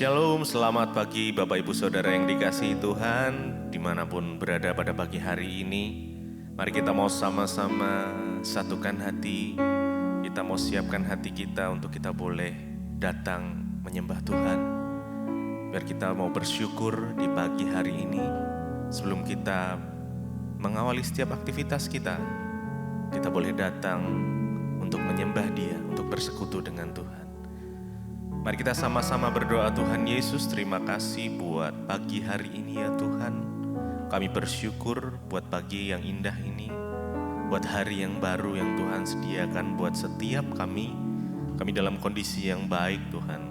Shalom, selamat pagi Bapak Ibu Saudara yang dikasihi Tuhan, dimanapun berada pada pagi hari ini. Mari kita mau sama-sama satukan hati, kita mau siapkan hati kita untuk kita boleh datang menyembah Tuhan. Biar kita mau bersyukur di pagi hari ini, sebelum kita mengawali setiap aktivitas kita boleh datang untuk menyembah Dia, untuk bersekutu dengan Tuhan. Mari kita sama-sama berdoa. Tuhan Yesus, terima kasih buat pagi hari ini ya Tuhan. Kami bersyukur buat pagi yang indah ini, buat hari yang baru yang Tuhan sediakan buat setiap kami. Kami dalam kondisi yang baik Tuhan.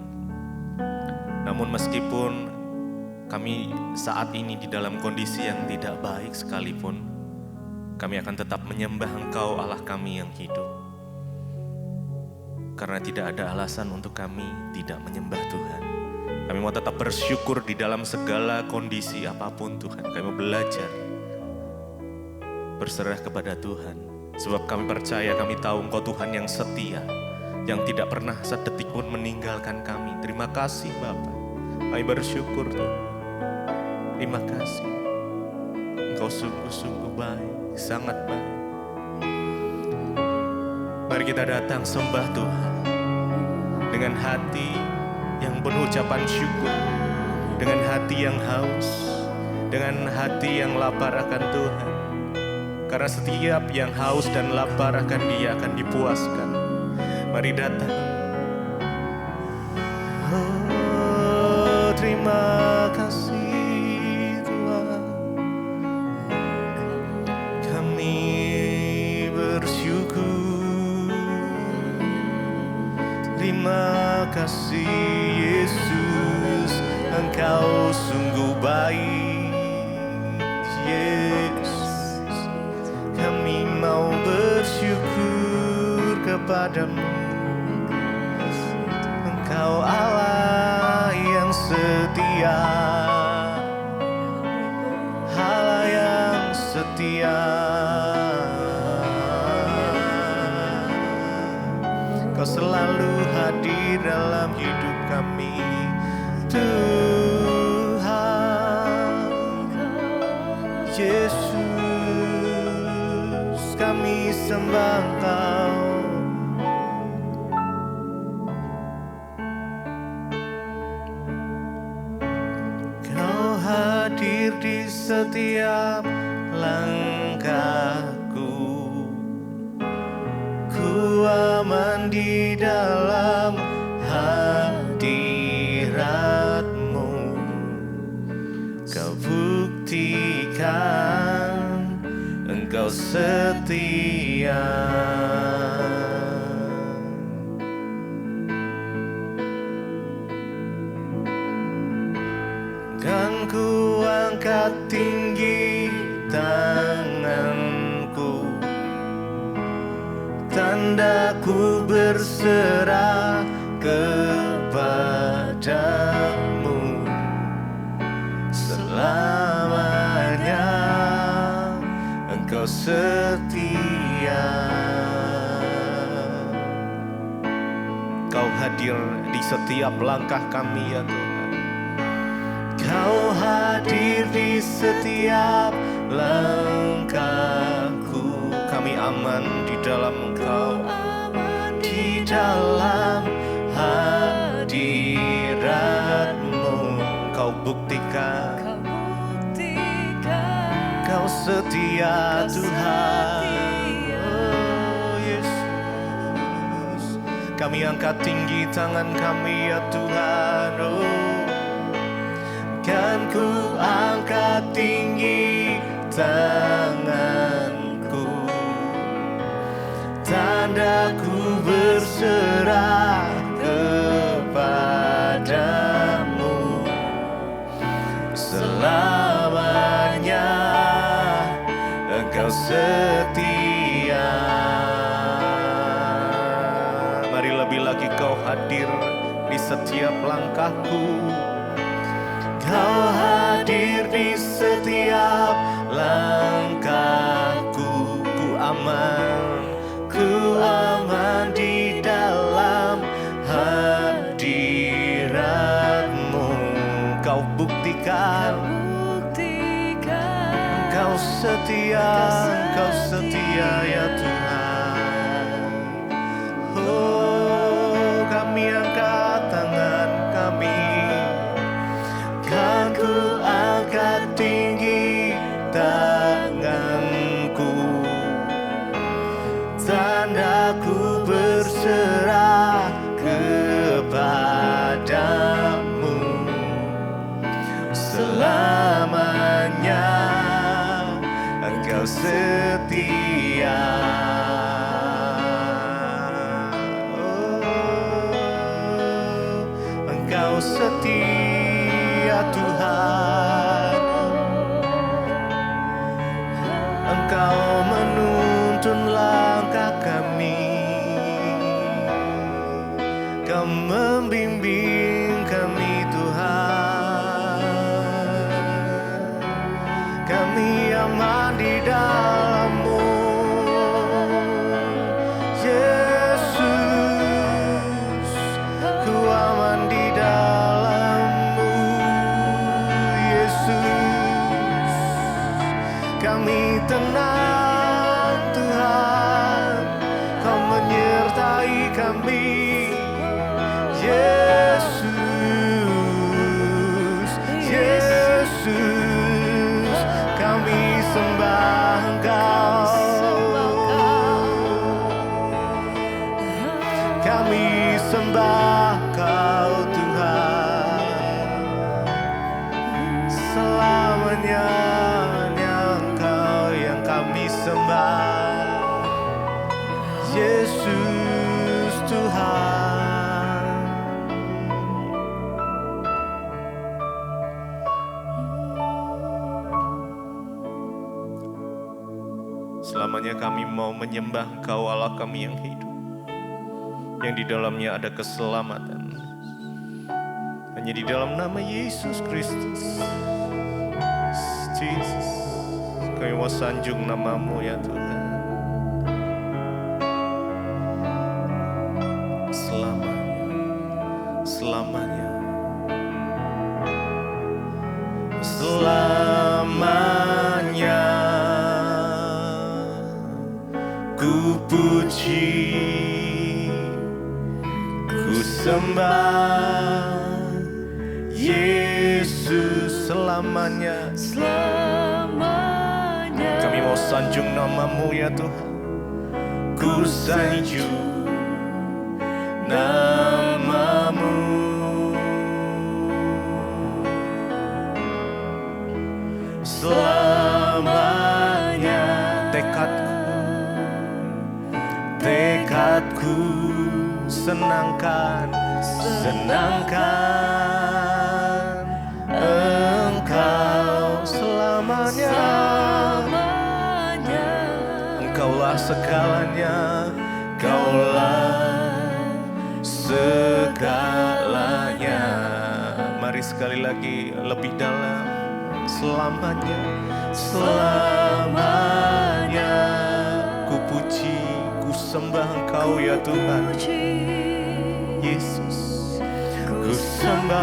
Namun meskipun kami saat ini di dalam kondisi yang tidak baik sekalipun, kami akan tetap menyembah Engkau Allah kami yang hidup. Karena tidak ada alasan untuk kami tidak menyembah Tuhan. Kami mau tetap bersyukur di dalam segala kondisi apapun Tuhan. Kami mau belajar berserah kepada Tuhan. Sebab kami percaya, kami tahu Engkau Tuhan yang setia, yang tidak pernah sedetik pun meninggalkan kami. Terima kasih Bapa. Kami bersyukur Tuhan. Terima kasih. Engkau sungguh-sungguh baik, sangat baik. Mari kita datang sembah Tuhan dengan hati yang penuh ucapan syukur, dengan hati yang haus, dengan hati yang lapar akan Tuhan. Karena setiap yang haus dan lapar akan Dia akan dipuaskan. Mari datang. Oh, terima kasih Tuhan. Kami bersyukur. Terima kasih Yesus, Engkau sungguh baik. Yesus, kami mau bersyukur kepadamu. Engkau Allah yang setia, Allah yang setia. Kau selalu hadir dalam hidup kami, Tuhan Yesus, kami sembah Engkau. Kau hadir di setiap langkahku. Ku aman di dalam hadirat-Mu. Kau buktikan Engkau setia. Kan ku angkat tinggi tanganku, tanda ku berserah kepadamu. Selamanya Engkau setia. Kau hadir di setiap langkah kami ya Tuhan. Kau hadir di setiap langkahku. Kami aman di dalam Engkau, di dalam hadirat-Mu. Kau buktikan Kau setia Tuhan. Oh Yesus, kami angkat tinggi tangan kami ya Tuhan. Oh, kan ku angkat tinggi tanganku, tanda ku berserah kepadamu. Selamanya Engkau setia. Mari lebih lagi Kau hadir di setiap langkahku. Kau hadir di setiap langkahku. Ku aman di dalam hadirat-Mu. setia ya Tuhan. Oh, kami angkat tangan kami, kan ku angkat tinggi tanganku, tandaku berserah kepadamu selamanya. Engkau setia, oh, Engkau setia Tuhan. Engkau menuntun langkah kami, Kau membimbing kami Tuhan. Kami aman di dalam-Mu, Yesus. Ku aman di dalam-Mu, Yesus. Kami tenang Tuhan, Kau menyertai kami, Yesus, Yesus. Kami sembah Engkau, kami sembah Kau Tuhan. Selamanya hanya Engkau yang kami sembah, Yesus Tuhan. Selamanya kami mau menyembah Engkau, Allah kami yang hidup, yang di dalamnya ada keselamatan. Hanya di dalam nama Yesus Kristus. Jesus, kami mau sanjung nama-Mu ya Tuhan. Selamanya, selamanya ku puji, ku sembah Yesus. Selamanya kami mau sanjung nama-Mu ya Tuhan. Ku sanjung nama-Mu, selamanya. Tekadku senangkan Engkau selamanya. Engkaulah segalanya, Kaulah segalanya. Mari sekali lagi lebih dalam. Selamanya ku puji, ku sembah Engkau ya Tuhan. Yesus, ku sembah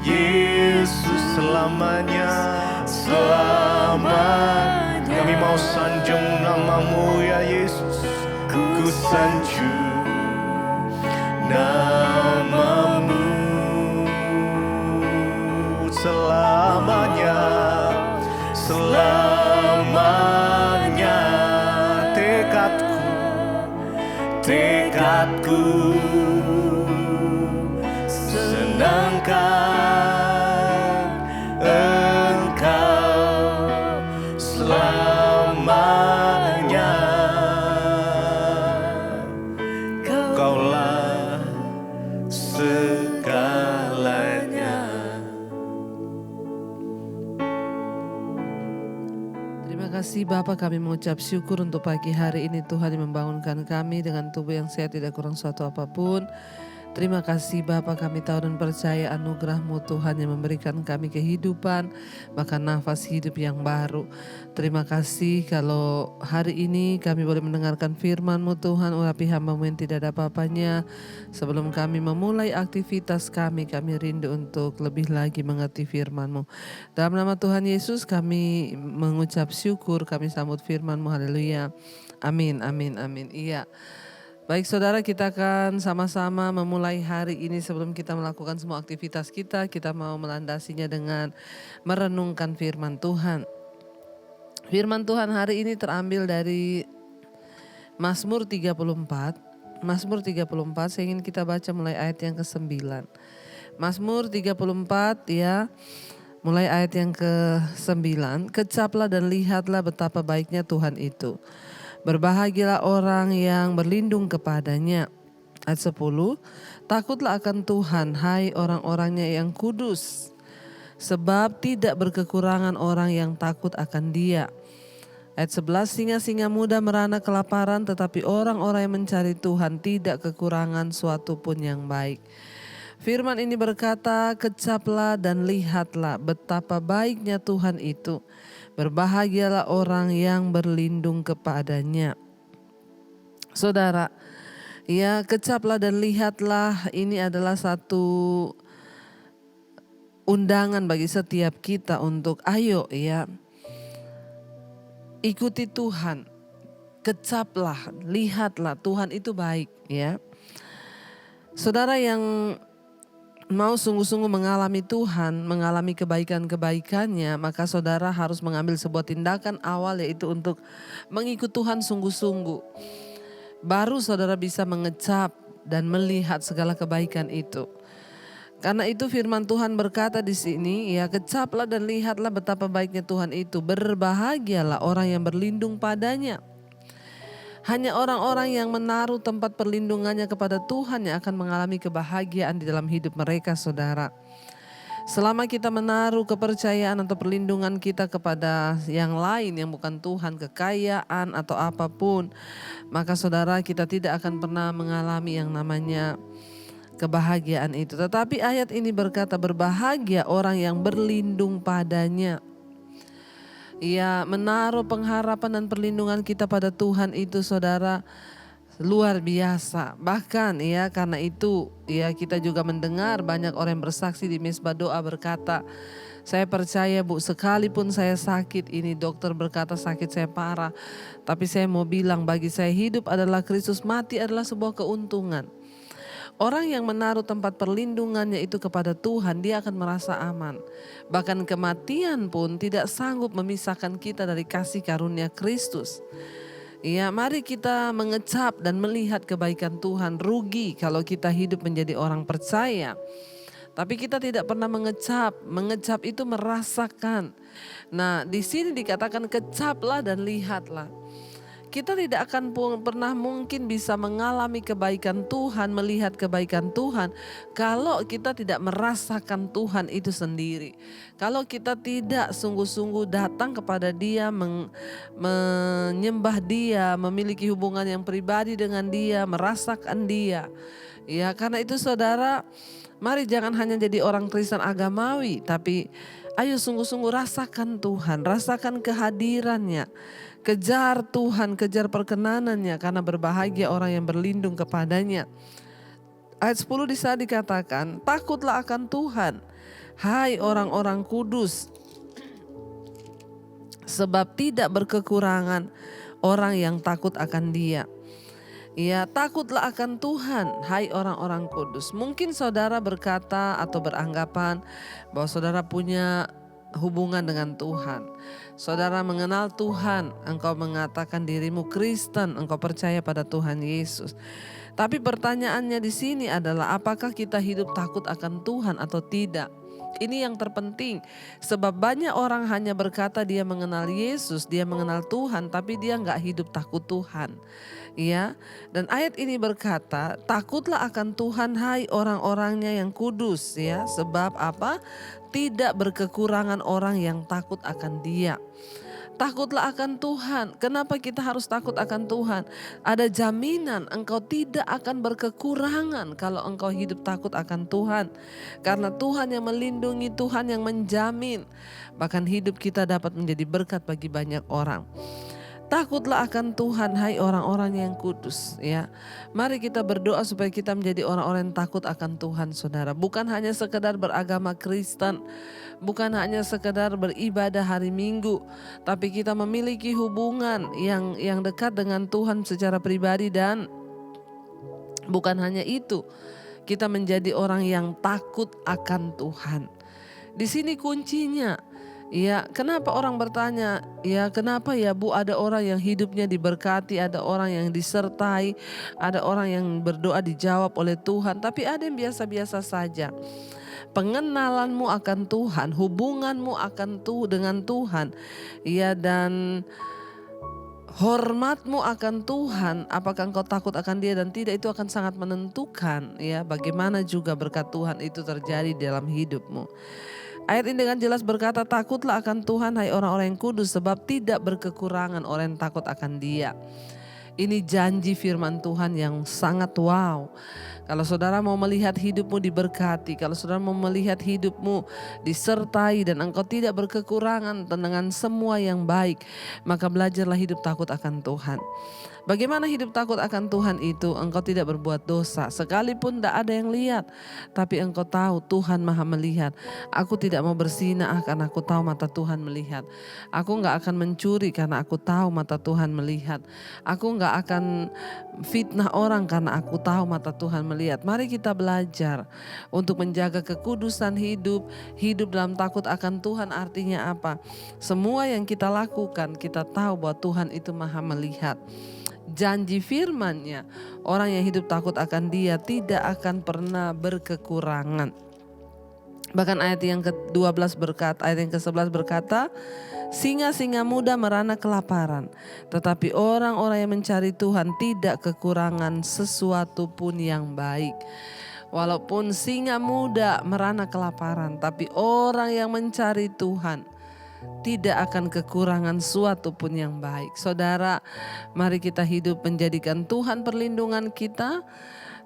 Yesus selamanya. Kami mau sanjung nama-Mu ya Yesus. Ku sanjung nama-Mu selamanya. Tekadku senangkan Engkau selamanya. Kaulah segalanya. Terima kasih Bapa, kami mengucap syukur untuk pagi hari ini Tuhan yang membangunkan kami dengan tubuh yang sehat, tidak kurang suatu apapun. Terima kasih Bapa, kami tahu dan percaya anugerah-Mu Tuhan yang memberikan kami kehidupan, bahkan nafas hidup yang baru. Terima kasih kalau hari ini kami boleh mendengarkan firman-Mu Tuhan, urapi hamba-Mu yang tidak ada apa-apanya. Sebelum kami memulai aktivitas kami rindu untuk lebih lagi mengerti firman-Mu. Dalam nama Tuhan Yesus kami mengucap syukur, kami sambut firman-Mu, haleluya. Amin, amin, amin. Iya. Baik saudara, kita akan sama-sama memulai hari ini. Sebelum kita melakukan semua aktivitas kita mau melandasinya dengan merenungkan firman Tuhan. Firman Tuhan hari ini terambil dari Mazmur 34. Mazmur 34, saya ingin kita baca mulai ayat yang ke-9. Mazmur 34 ya, mulai ayat yang ke-9. Kecaplah dan lihatlah betapa baiknya Tuhan itu. Berbahagialah orang yang berlindung kepadanya. Ayat 10, takutlah akan Tuhan, hai orang-orangnya yang kudus, sebab tidak berkekurangan orang yang takut akan Dia. Ayat 11, singa-singa muda merana kelaparan, tetapi orang-orang yang mencari Tuhan tidak kekurangan suatu pun yang baik. Firman ini berkata, kecaplah dan lihatlah betapa baiknya Tuhan itu. Berbahagialah orang yang berlindung kepadanya. Saudara, ya, kecaplah dan lihatlah ini adalah satu undangan bagi setiap kita untuk ayo ya, ikuti Tuhan. Kecaplah, lihatlah Tuhan itu baik ya. Saudara yang mau sungguh-sungguh mengalami Tuhan, mengalami kebaikan-kebaikannya, maka saudara harus mengambil sebuah tindakan awal, yaitu untuk mengikut Tuhan sungguh-sungguh. Baru saudara bisa mengecap dan melihat segala kebaikan itu. Karena itu firman Tuhan berkata di sini, ya, kecaplah dan lihatlah betapa baiknya Tuhan itu. Berbahagialah orang yang berlindung padanya. Hanya orang-orang yang menaruh tempat perlindungannya kepada Tuhan yang akan mengalami kebahagiaan di dalam hidup mereka, saudara. Selama kita menaruh kepercayaan atau perlindungan kita kepada yang lain yang bukan Tuhan, kekayaan atau apapun, maka saudara, kita tidak akan pernah mengalami yang namanya kebahagiaan itu. Tetapi ayat ini berkata, berbahagia orang yang berlindung padanya. Ya, menaruh pengharapan dan perlindungan kita pada Tuhan itu, saudara, luar biasa. Bahkan ya, karena itu ya, kita juga mendengar banyak orang yang bersaksi di mezbah doa berkata, saya percaya Bu, sekalipun saya sakit, ini dokter berkata sakit saya parah, tapi saya mau bilang, bagi saya hidup adalah Kristus, mati adalah sebuah keuntungan. Orang yang menaruh tempat perlindungannya itu kepada Tuhan, dia akan merasa aman. Bahkan kematian pun tidak sanggup memisahkan kita dari kasih karunia Kristus. Ya, mari kita mengecap dan melihat kebaikan Tuhan. Rugi kalau kita hidup menjadi orang percaya, tapi kita tidak pernah mengecap. Mengecap itu merasakan. Nah, di sini dikatakan kecaplah dan lihatlah. Kita tidak akan pernah mungkin bisa mengalami kebaikan Tuhan, melihat kebaikan Tuhan, kalau kita tidak merasakan Tuhan itu sendiri. Kalau kita tidak sungguh-sungguh datang kepada Dia, menyembah Dia, memiliki hubungan yang pribadi dengan Dia, merasakan Dia. Ya, karena itu saudara, mari jangan hanya jadi orang Kristen agamawi, tapi ayo sungguh-sungguh rasakan Tuhan, rasakan kehadirannya. Kejar Tuhan, kejar perkenanannya, karena berbahagia orang yang berlindung kepadanya. Ayat 10 di sana dikatakan, takutlah akan Tuhan, hai orang-orang kudus, sebab tidak berkekurangan orang yang takut akan Dia. Ya, takutlah akan Tuhan, hai orang-orang kudus. Mungkin saudara berkata atau beranggapan bahwa saudara punya hubungan dengan Tuhan. Saudara mengenal Tuhan, engkau mengatakan dirimu Kristen, engkau percaya pada Tuhan Yesus. Tapi pertanyaannya di sini adalah, apakah kita hidup takut akan Tuhan atau tidak? Ini yang terpenting, sebab banyak orang hanya berkata dia mengenal Yesus, dia mengenal Tuhan, tapi dia nggak hidup takut Tuhan. Ya, dan ayat ini berkata, takutlah akan Tuhan, hai orang-orangnya yang kudus, ya, sebab apa? Tidak berkekurangan orang yang takut akan Dia. Takutlah akan Tuhan. Kenapa kita harus takut akan Tuhan? Ada jaminan engkau tidak akan berkekurangan kalau engkau hidup takut akan Tuhan. Karena Tuhan yang melindungi, Tuhan yang menjamin. Bahkan hidup kita dapat menjadi berkat bagi banyak orang. Takutlah akan Tuhan, hai orang-orang yang kudus, ya. Mari kita berdoa supaya kita menjadi orang-orang yang takut akan Tuhan, saudara. Bukan hanya sekedar beragama Kristen, bukan hanya sekedar beribadah hari Minggu, tapi kita memiliki hubungan yang dekat dengan Tuhan secara pribadi, dan bukan hanya itu, kita menjadi orang yang takut akan Tuhan. Di sini kuncinya. Ya, kenapa orang bertanya, ya kenapa ya Bu ada orang yang hidupnya diberkati, ada orang yang disertai, ada orang yang berdoa dijawab oleh Tuhan, tapi ada yang biasa-biasa saja. Pengenalanmu akan Tuhan, hubunganmu dengan Tuhan, ya, dan hormatmu akan Tuhan, apakah engkau takut akan Dia dan tidak, itu akan sangat menentukan ya bagaimana juga berkat Tuhan itu terjadi dalam hidupmu. Ayat ini dengan jelas berkata, takutlah akan Tuhan hai orang-orang yang kudus, sebab tidak berkekurangan orang yang takut akan Dia. Ini janji firman Tuhan yang sangat wow. Kalau saudara mau melihat hidupmu diberkati, kalau saudara mau melihat hidupmu disertai dan engkau tidak berkekurangan dengan semua yang baik, maka belajarlah hidup takut akan Tuhan. Bagaimana hidup takut akan Tuhan itu? Engkau tidak berbuat dosa, sekalipun tidak ada yang lihat, tapi engkau tahu Tuhan maha melihat. Aku tidak mau berzinah karena aku tahu mata Tuhan melihat. Aku gak akan mencuri karena aku tahu mata Tuhan melihat. Aku gak akan fitnah orang karena aku tahu mata Tuhan melihat. Mari kita belajar untuk menjaga kekudusan hidup. Hidup dalam takut akan Tuhan artinya apa? Semua yang kita lakukan, kita tahu bahwa Tuhan itu maha melihat. Janji firman-Nya, orang yang hidup takut akan Dia tidak akan pernah berkekurangan. Bahkan ayat yang ke-12 berkata, ayat yang ke-11 berkata, singa-singa muda merana kelaparan, tetapi orang-orang yang mencari Tuhan tidak kekurangan sesuatu pun yang baik. Walaupun singa muda merana kelaparan, tapi orang yang mencari Tuhan tidak akan kekurangan suatu pun yang baik. Saudara, mari kita hidup menjadikan Tuhan perlindungan kita,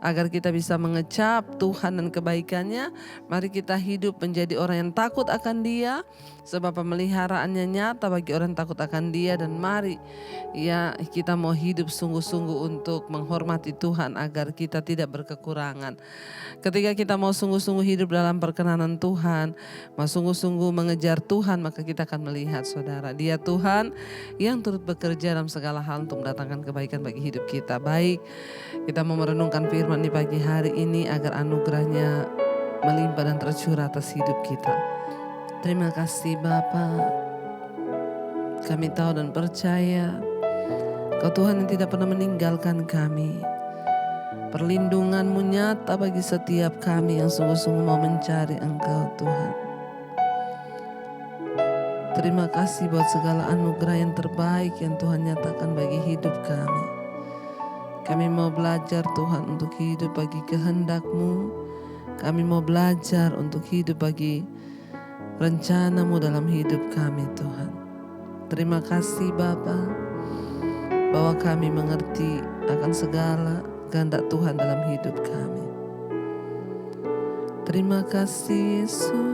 agar kita bisa mengecap Tuhan dan kebaikannya. Mari kita hidup menjadi orang yang takut akan Dia, sebab pemeliharaannya nyata bagi orang yang takut akan Dia. Dan mari ya kita mau hidup sungguh-sungguh untuk menghormati Tuhan agar kita tidak berkekurangan. Ketika kita mau sungguh-sungguh hidup dalam perkenanan Tuhan, mau sungguh-sungguh mengejar Tuhan, maka kita akan melihat, saudara, Dia Tuhan yang turut bekerja dalam segala hal untuk mendatangkan kebaikan bagi hidup kita. Baik, kita mau merenungkan firman di pagi hari ini agar anugerahnya melimpah dan tercurah atas hidup kita. Terima kasih Bapa. Kami tahu dan percaya Kau Tuhan yang tidak pernah meninggalkan kami. Perlindungan-Mu nyata bagi setiap kami yang sungguh-sungguh mau mencari Engkau Tuhan. Terima kasih buat segala anugerah yang terbaik yang Tuhan nyatakan bagi hidup kami. Kami mau belajar Tuhan untuk hidup bagi kehendak-Mu. Kami mau belajar untuk hidup bagi rencana-Mu dalam hidup kami Tuhan. Terima kasih Bapa, bahwa kami mengerti akan segala kehendak Tuhan dalam hidup kami. Terima kasih Yesus.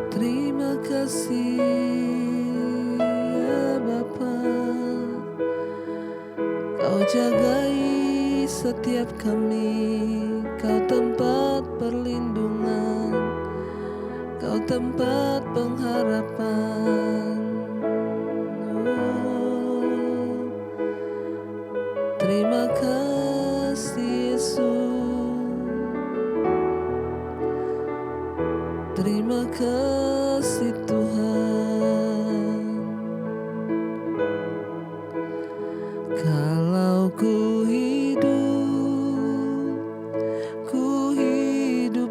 Terima kasih ya Bapa. Kau jagai setiap kami, Kau tempat perlindungan, Kau tempat pengharapan. Oh, terima kasih Yesus. Terima kasih Tuhan. Kalau ku hidup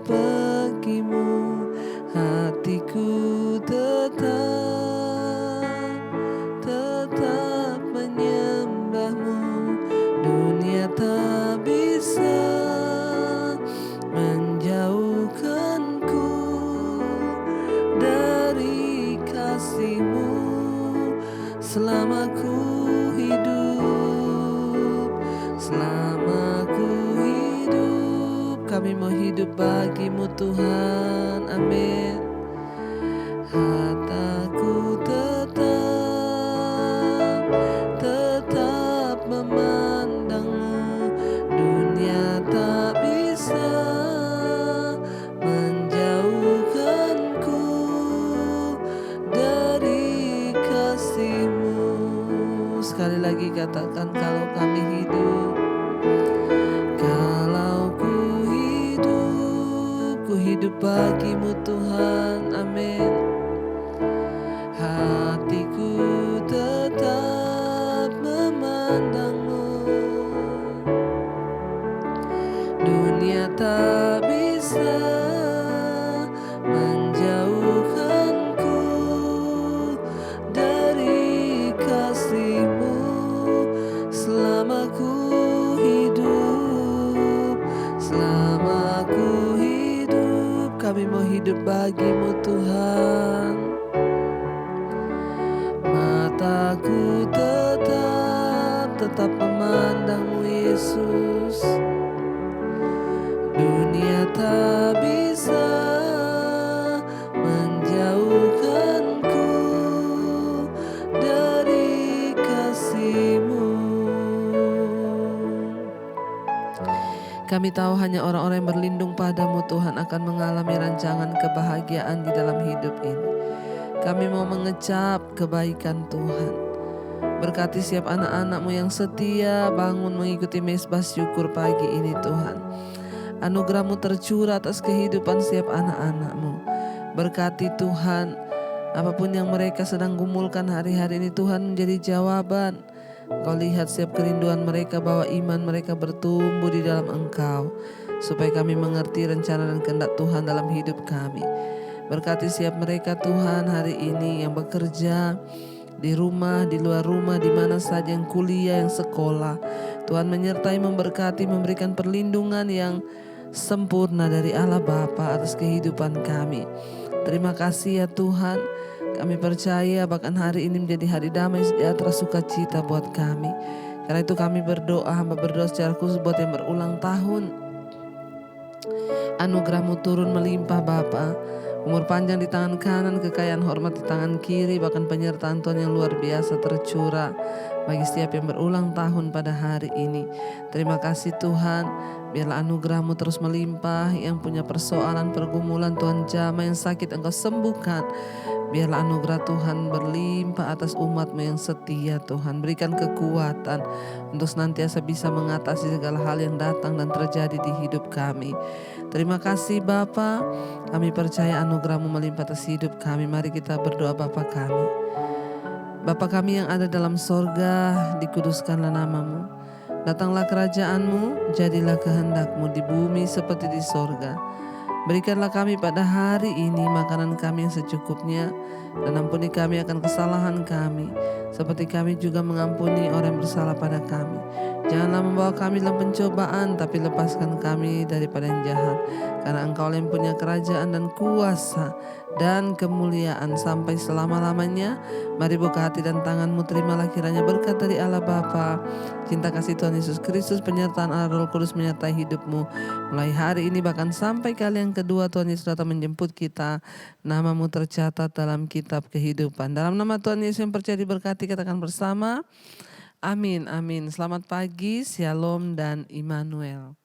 bagimu, hatiku tetap menyembahmu. Dunia tak bisa menjauhkanku dari selama ku hidup, selama ku hidup, kami mau hidup bagimu Tuhan, amin. Hataku tetap memandangmu, dunia tak bisa menjauhkanku dari kasih-Mu. Sekali lagi katakan, kalau kami hidup, kalau ku hidup bagimu Tuhan, amin. Hatiku tetap memandangmu, dunia tak bisa menjauhkanku dari kasih-Mu. Selama ku hidup, selama ku hidup, kami mau hidup bagimu Tuhan. Mataku tetap memandangmu Yesus, dunia tak bisa menjauhkanku dari kasih-Mu. Kami tahu hanya orang-orang yang berlindung padamu Tuhan akan mengalami rancangan kebahagiaan di dalam hidup ini. Kami mau mengecap kebaikan Tuhan. Berkati setiap anak-anak-Mu yang setia bangun mengikuti mezbah syukur pagi ini Tuhan. Anugerah-Mu tercurah atas kehidupan setiap anak-anak-Mu. Berkati Tuhan, apapun yang mereka sedang gumulkan hari-hari ini Tuhan menjadi jawaban. Kau lihat setiap kerinduan mereka bahwa iman mereka bertumbuh di dalam Engkau. Supaya kami mengerti rencana dan kehendak Tuhan dalam hidup kami. Berkati setiap mereka Tuhan hari ini yang bekerja di rumah, di luar rumah, di mana saja, yang kuliah, yang sekolah. Tuhan menyertai, memberkati, memberikan perlindungan yang sempurna dari Allah Bapa atas kehidupan kami. Terima kasih ya Tuhan. Kami percaya bahkan hari ini menjadi hari damai, sejahtera, sukacita buat kami. Karena itu kami berdoa, hamba berdoa secara khusus buat yang berulang tahun. Anugerah-Mu turun melimpah Bapa. Umur panjang di tangan kanan, kekayaan hormat di tangan kiri, bahkan penyertaan Tuhan yang luar biasa tercurah bagi setiap yang berulang tahun pada hari ini. Terima kasih Tuhan, biarlah anugerah-Mu terus melimpah. Yang punya persoalan, pergumulan Tuhan jamah, yang sakit Engkau sembuhkan. Biarlah anugerah Tuhan berlimpah atas umat-Mu yang setia Tuhan. Berikan kekuatan untuk senantiasa bisa mengatasi segala hal yang datang dan terjadi di hidup kami. Terima kasih Bapa, kami percaya anugerah-Mu melimpah atas hidup kami. Mari kita berdoa. Bapa kami, Bapa kami yang ada dalam sorga, dikuduskanlah nama-Mu. Datanglah kerajaan-Mu, jadilah kehendak-Mu di bumi seperti di sorga. Berikanlah kami pada hari ini makanan kami yang secukupnya, dan ampuni kami akan kesalahan kami, seperti kami juga mengampuni orang yang bersalah pada kami. Janganlah membawa kami dalam pencobaan, tapi lepaskan kami daripada yang jahat. Karena Engkau yang punya kerajaan dan kuasa dan kemuliaan sampai selama-lamanya. Mari buka hati dan tangan-Mu, terimalah kiranya berkat dari Allah Bapa, cinta kasih Tuhan Yesus Kristus, penyertaan Allah Roh Kudus menyertai hidup-Mu mulai hari ini bahkan sampai kali yang kedua Tuhan Yesus datang menjemput kita. Nama-Mu tercatat dalam kitab kehidupan. Dalam nama Tuhan Yesus yang percaya diberkati, katakan bersama, amin, amin. Selamat pagi, Shalom dan Immanuel.